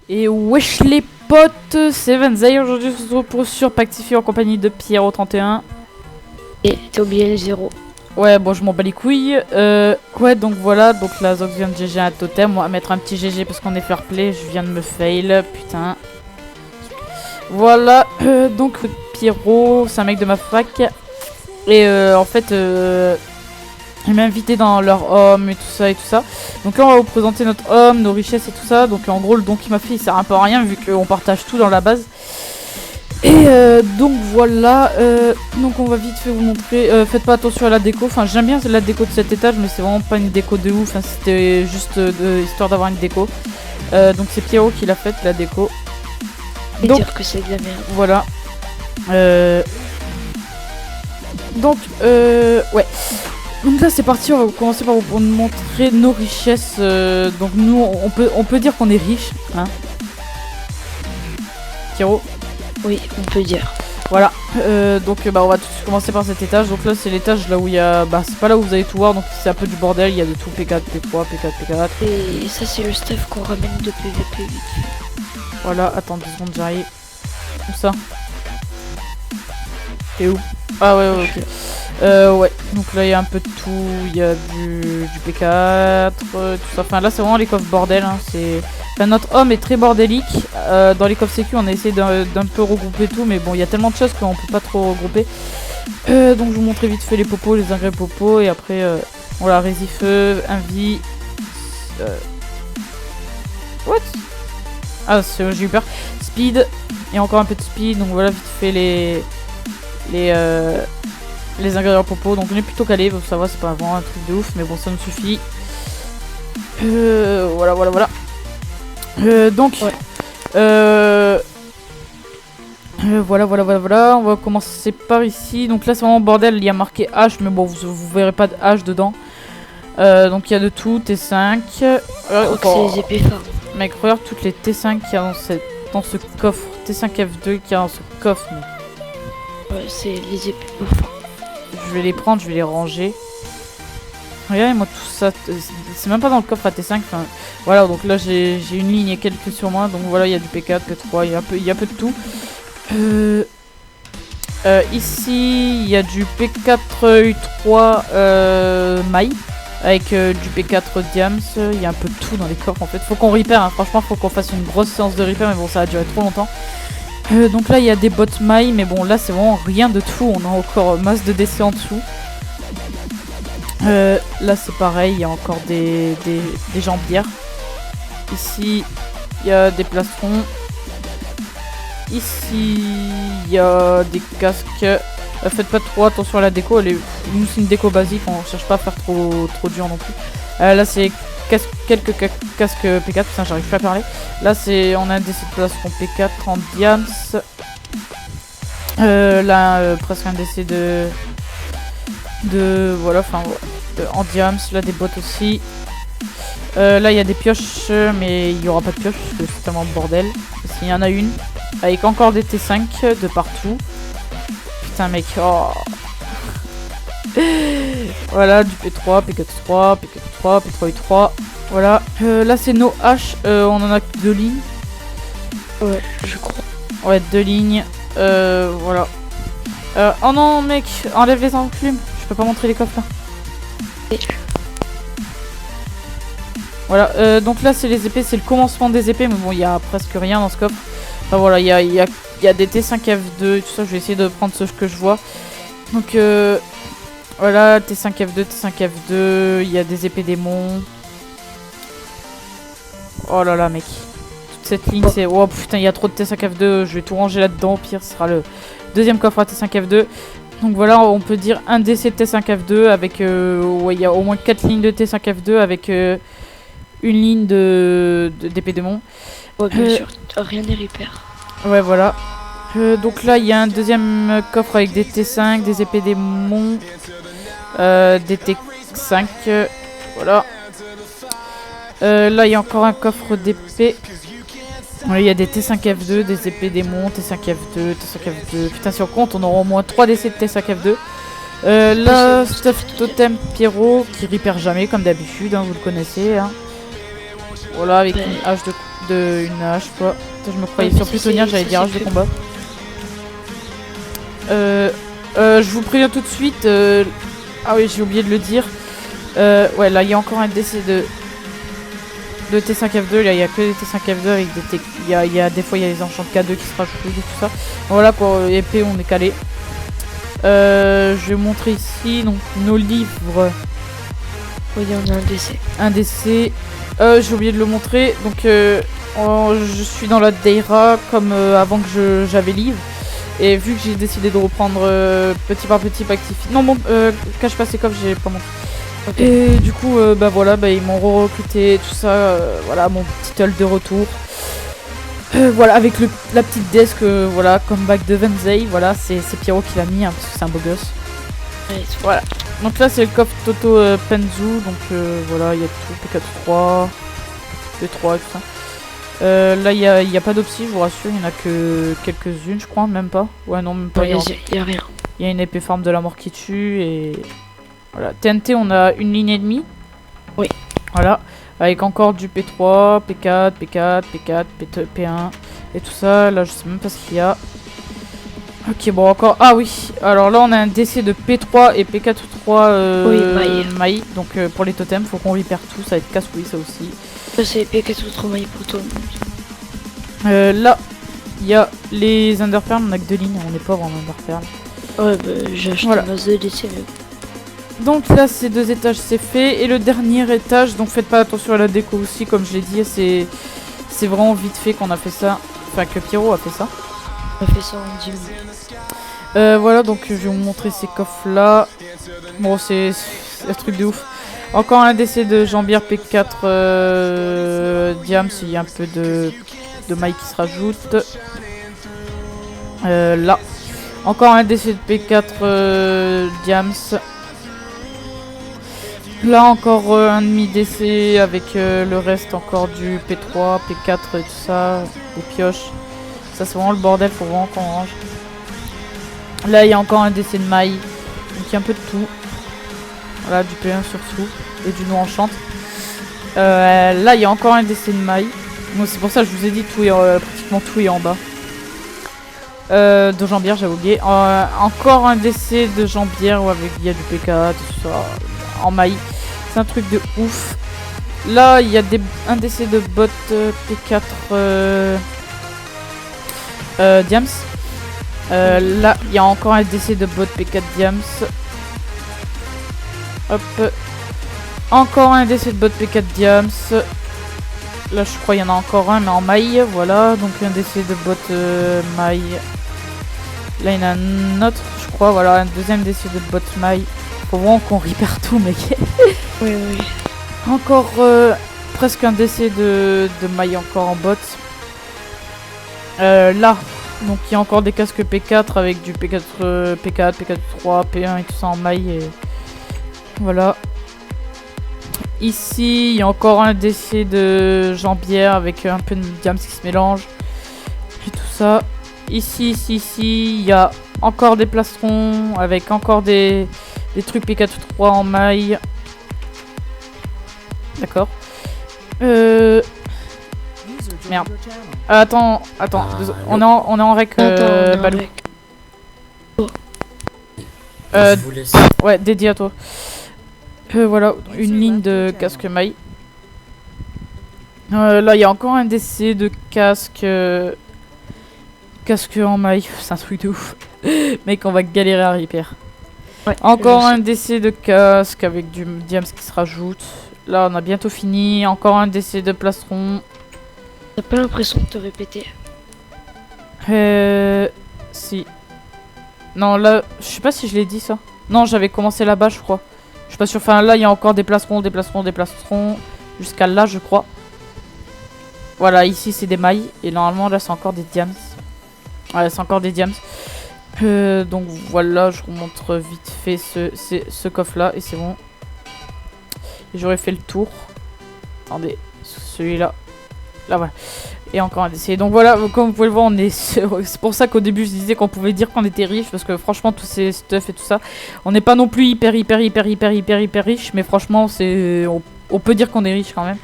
Et wesh les potes, c'est Vanzai. Aujourd'hui on se retrouve sur Pactify en compagnie de Pierrot31 et Tobiel0. Ouais, bon, je m'en bats les couilles. Ouais, donc voilà, donc la Zox vient de GG un totem. On va mettre un petit GG parce qu'on est fair play. Je viens de me fail, putain. Voilà, donc Pierrot, c'est un mec de ma fac. Et en fait, il m'a invité dans leur homme et tout ça. Donc là, on va vous présenter notre homme, nos richesses et tout ça. Donc en gros, le don qu'il m'a fait, il sert un peu à rien vu qu'on partage tout dans la base. Et donc voilà, donc on va vite fait vous montrer. Faites pas attention à la déco. Enfin, j'aime bien la déco de cet étage, mais c'est vraiment pas une déco de ouf. Enfin, c'était juste histoire d'avoir une déco. Donc c'est Pierrot qui l'a faite, la déco. Et Donc, dire que c'est de la merde. Voilà. Donc, ouais. Donc là, c'est parti. On va commencer par vous montrer nos richesses. Donc nous, on peut dire qu'on est riche, hein. Pierrot. Oui, on peut dire. Voilà, donc bah on va tout de suite commencer par cet étage. Donc là c'est l'étage là où il y a... Bah c'est pas là où vous allez tout voir, donc c'est un peu du bordel. Il y a de tout, P4, P3, P4, P4. Et ça c'est le stuff qu'on ramène de PVP vite. Voilà, attends 2 secondes, j'arrive. Où ça? T'es où? Ah ouais, ok. Ouais, donc là il y a un peu de tout. Il y a du P4, tout ça. Enfin là c'est vraiment les coffres bordel, hein. Enfin, notre homme est très bordélique. Dans les coffres sécu, on a essayé d'un peu regrouper tout, mais bon, il y a tellement de choses qu'on peut pas trop regrouper. Donc, je vous montrer vite fait les popos, les engrais popos, et après, voilà, résifeu, invi. What? Ah, j'ai eu peur. Speed, et encore un peu de speed. Donc, voilà, vite fait les ingrédients popos. Donc, on est plutôt calé, ça va, c'est pas vraiment un truc de ouf, mais bon, ça nous suffit. Voilà. Donc, ouais. Voilà, on va commencer par ici. Donc là c'est vraiment bordel, il y a marqué H, mais bon vous verrez pas de H dedans. Donc il y a de tout, T5. C'est les épées fortes. Mec, regarde toutes les T5 qu'il y a dans ce coffre. T5F2 qu'il y a dans ce coffre. Mec. Ouais, c'est les épées fortes. Je vais les prendre, je vais les ranger. Regardez-moi tout ça, c'est même pas dans le coffre à T5. Enfin, voilà, donc là j'ai une ligne et quelques sur moi. Donc voilà, il y a du P4, P3, il y a un peu de tout. Ici, il y a du P4 U3 maille avec du P4 Diams. Il y a un peu de tout dans les coffres en fait. Faut qu'on repair, hein. Franchement, faut qu'on fasse une grosse séance de repair, mais bon, ça va durer trop longtemps. Donc là, il y a des bottes mailles, mais bon, là c'est vraiment rien de tout. On a encore masse de décès en dessous. Là c'est pareil, il y a encore des jambières. Ici il y a des plastrons. Ici il y a des casques. Faites pas trop attention à la déco, nous c'est une déco basique, on cherche pas à faire trop dur non plus. Là c'est quelques casques P4, putain j'arrive pas à parler. Là on a un décès de plastron P4 en diams. Là presque un décès de voilà, enfin en diams, là des bottes aussi. Là il y a des pioches, mais il y aura pas de pioches parce que c'est tellement bordel. S'il y en a une avec encore des T5 de partout. Putain mec, oh. Voilà du P3, P4-3, P4-3, P3-U3. Voilà, là c'est nos haches, on en a 2 lignes. Ouais, je crois. Ouais, 2 lignes. Voilà. Oh non mec, enlève les enclumes. Je peux pas montrer les coffres là. Voilà, donc là c'est les épées, c'est le commencement des épées, mais bon il y a presque rien dans ce coffre. Enfin voilà, il y a des T5F2 et tout ça, je vais essayer de prendre ce que je vois. Donc voilà, T5F2, il y a des épées démons. Oh là là mec. Toute cette ligne c'est... Oh putain, il y a trop de T5F2, je vais tout ranger là-dedans, au pire ce sera le deuxième coffre à T5F2. Donc voilà, on peut dire un décès de T5F2 avec... ouais, il y a au moins 4 lignes de T5F2 avec une ligne d'épée démon. Ouais, bien sûr, rien n'est repair. Ouais, voilà. Donc là, il y a un deuxième coffre avec des T5, des épées démons, des T5. Voilà. Là, il y a encore un coffre d'épée. Il y a des T5F2, des épées démons, T5F2, T5F2. Putain, si on compte, on aura au moins 3 décès de T5F2. Là, stuff totem Pierrot qui ripère jamais comme d'habitude, hein, vous le connaissez. Hein. Voilà, avec une hache une hache quoi. Attends, je me croyais sur Plutonien, j'allais dire hache de combat. Je vous préviens tout de suite. Ah oui, j'ai oublié de le dire. Ouais, là il y a encore un décès de T5F2. Là il y a que des T5F2 avec des il y a des fois il y a les enchants de K2 qui se rajoutent et tout ça. Voilà pour épée on est calé. Je vais montrer ici donc nos livres. Oui, on a un décès. Un décès. J'ai oublié de le montrer. Donc je suis dans la Deira comme avant que j'avais livre. Et vu que j'ai décidé de reprendre petit par petit Pactify. Non bon, cache pas ces coffres, j'ai pas montré. Okay. Et du coup, bah voilà, bah, ils m'ont recruté, tout ça. Voilà, mon petit ult de retour. Voilà, avec la petite desk, voilà, comeback de Venzei. Voilà, c'est Pierrot qui l'a mis, hein, parce que c'est un beau gosse. Ouais, voilà. Donc là, c'est le coffre Toto Penzu. Donc voilà, il y a tout, P4-3, P3 et tout ça. Là, il y a pas d'opsie, je vous rassure, il y en a que quelques-unes, je crois, même pas. Ouais, non, même pas. Il y a rien. Il y a une épée forme de la mort qui tue et voilà. TNT, on a une ligne et demie. Oui. Voilà, avec encore du P3, P4, P4, P4, P1 et tout ça. Là, je sais même pas ce qu'il y a. Ok, bon, encore. Ah oui, alors là, on a un décès de P3 et P4-3 oui, maï. Donc pour les totems, faut qu'on repère tout, ça va être casse-couille, ça aussi. C'est P4 maille pour tout le monde. Là, il y a les Underpearls, on a que 2 lignes, on est pauvre en Underpearls. Ouais, bah j'ai acheté une base de décès. Donc là, ces 2 étages, c'est fait. Et le dernier étage, donc faites pas attention à la déco aussi, comme je l'ai dit, c'est vraiment vite fait qu'on a fait ça. Enfin, que Pierrot a fait ça. On a fait ça en 10 minutes. Voilà, donc je vais vous montrer ces coffres là. Bon, c'est un truc de ouf. Encore un décès de Jambière P4 Diams, il y a un peu de maille qui se rajoute. Là, encore un décès de P4 Diams. Là, encore un demi-décès avec le reste encore du P3, P4 et tout ça, des pioches. Ça, c'est vraiment le bordel, faut vraiment qu'on range. Là, il y a encore un décès de maille, donc il y a un peu de tout. Voilà, du P1 surtout. Et du nom enchante. Là, il y a encore un décès de maille. Donc c'est pour ça que je vous ai dit tout pratiquement tout est en bas. De jambière, j'avais oublié. Encore un décès de jambière où avec il y a du PK, tout ça. En maille. C'est un truc de ouf. Là, il y a un décès de bot P4 Diams. Là, il y a encore un décès de bot P4 Diams. Hop. Encore un décès de bot P4 Diams. Là je crois il y en a encore un mais en maille. Voilà, donc un décès de bot maille. Là il y en a un autre je crois. Voilà, un deuxième décès de bot maille. Faut vraiment qu'on ripère tout mec. Oui oui. Encore presque un décès de maille encore en bot. Là donc il y a encore des casques P4 avec du P4, P4, P4-3, P1 et tout ça en maille et voilà. Ici, il y a encore un décès de jambière avec un peu de diams qui se mélange. Et tout ça. Ici, il y a encore des plastrons avec encore des trucs P4-3 en maille. D'accord. Merde. Attends. On est en rec, Balou. Ouais, dédié à toi. Voilà, une ligne de casque maille. Là, il y a encore un décès de casque. Casque en maille. C'est un truc de ouf. Mec, on va galérer à repair. Ouais, encore un décès de casque avec du diams qui se rajoute. Là, on a bientôt fini. Encore un décès de plastron. T'as pas l'impression de te répéter? Si. Non, là, je sais pas si je l'ai dit ça. Non, j'avais commencé là-bas, je crois. Je suis pas sûr. Enfin, là, il y a encore des plastrons. Jusqu'à là, je crois. Voilà, ici, c'est des mailles. Et normalement, là, c'est encore des diams. Ouais, c'est encore des diams. Donc, voilà, je vous montre vite fait ce coffre-là. Et c'est bon. Et j'aurais fait le tour. Attendez, celui-là. Là, voilà. Et encore un décès. Donc voilà, comme vous pouvez le voir, on est... C'est pour ça qu'au début, je disais qu'on pouvait dire qu'on était riche. Parce que franchement, tous ces stuff et tout ça, on n'est pas non plus hyper riche. Mais franchement, c'est... On peut dire qu'on est riche quand même.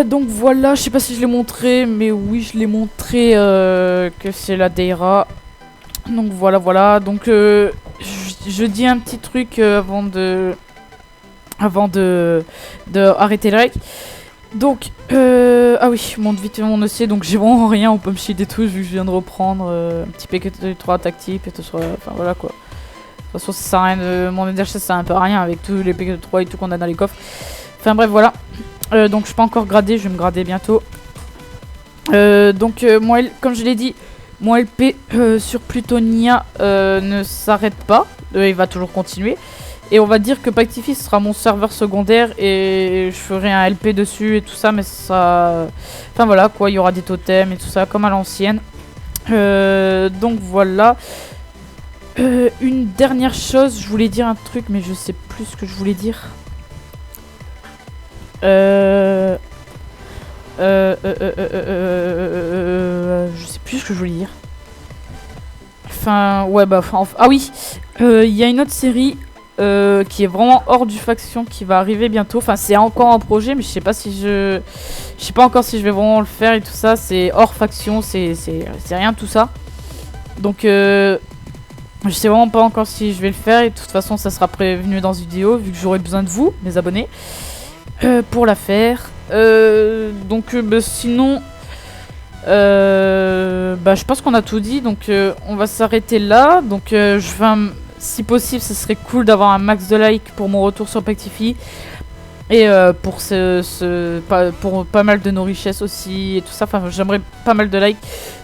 Donc voilà, je sais pas si je l'ai montré. Mais oui, je l'ai montré que c'est la Deira. Donc voilà. Donc je dis un petit truc avant de arrêter le rec. Donc, ah oui, je monte vite mon dossier, donc j'ai vraiment rien au pump sheet et tout, vu que je viens de reprendre un petit PK3 tactique et tout ça, enfin voilà quoi. De toute façon, ça sert à rien de... Mon NDH, ça sert un peu à rien avec tous les PK3 et tout qu'on a dans les coffres. Enfin bref, voilà. Donc je suis pas encore gradé, je vais me grader bientôt. Donc, moi, comme je l'ai dit, mon LP sur Plutonia ne s'arrête pas, il va toujours continuer. Et on va dire que Pactify sera mon serveur secondaire et je ferai un LP dessus et tout ça, mais ça... Enfin voilà quoi, il y aura des totems et tout ça, comme à l'ancienne. Donc voilà. Une dernière chose, je voulais dire un truc, mais je sais plus ce que je voulais dire. Je sais plus ce que je voulais dire. Enfin, ouais, bah... ah oui, il y a une autre série... qui est vraiment hors du faction qui va arriver bientôt. Enfin, c'est encore un projet, mais je sais pas si je sais pas encore si je vais vraiment le faire et tout ça. C'est hors faction, c'est rien tout ça. Donc, je sais vraiment pas encore si je vais le faire. Et de toute façon, ça sera prévenu dans une vidéo, vu que j'aurai besoin de vous, mes abonnés, pour la faire. Donc, bah, sinon, bah, je pense qu'on a tout dit. Donc, on va s'arrêter là. Donc, je vais si possible, ce serait cool d'avoir un max de likes pour mon retour sur Pactify. Et pour pour pas mal de nos richesses aussi et tout ça. Enfin, j'aimerais pas mal de likes.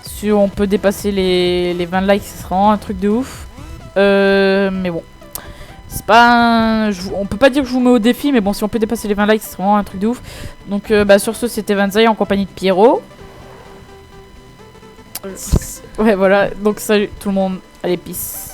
Si on peut dépasser les 20 likes, ce sera vraiment un truc de ouf. Mais bon. C'est pas on peut pas dire que je vous mets au défi, mais bon, si on peut dépasser les 20 likes, c'est vraiment un truc de ouf. Donc, bah, sur ce, c'était Vanzai en compagnie de Pierrot. Ouais, voilà. Donc, salut tout le monde. Allez, peace.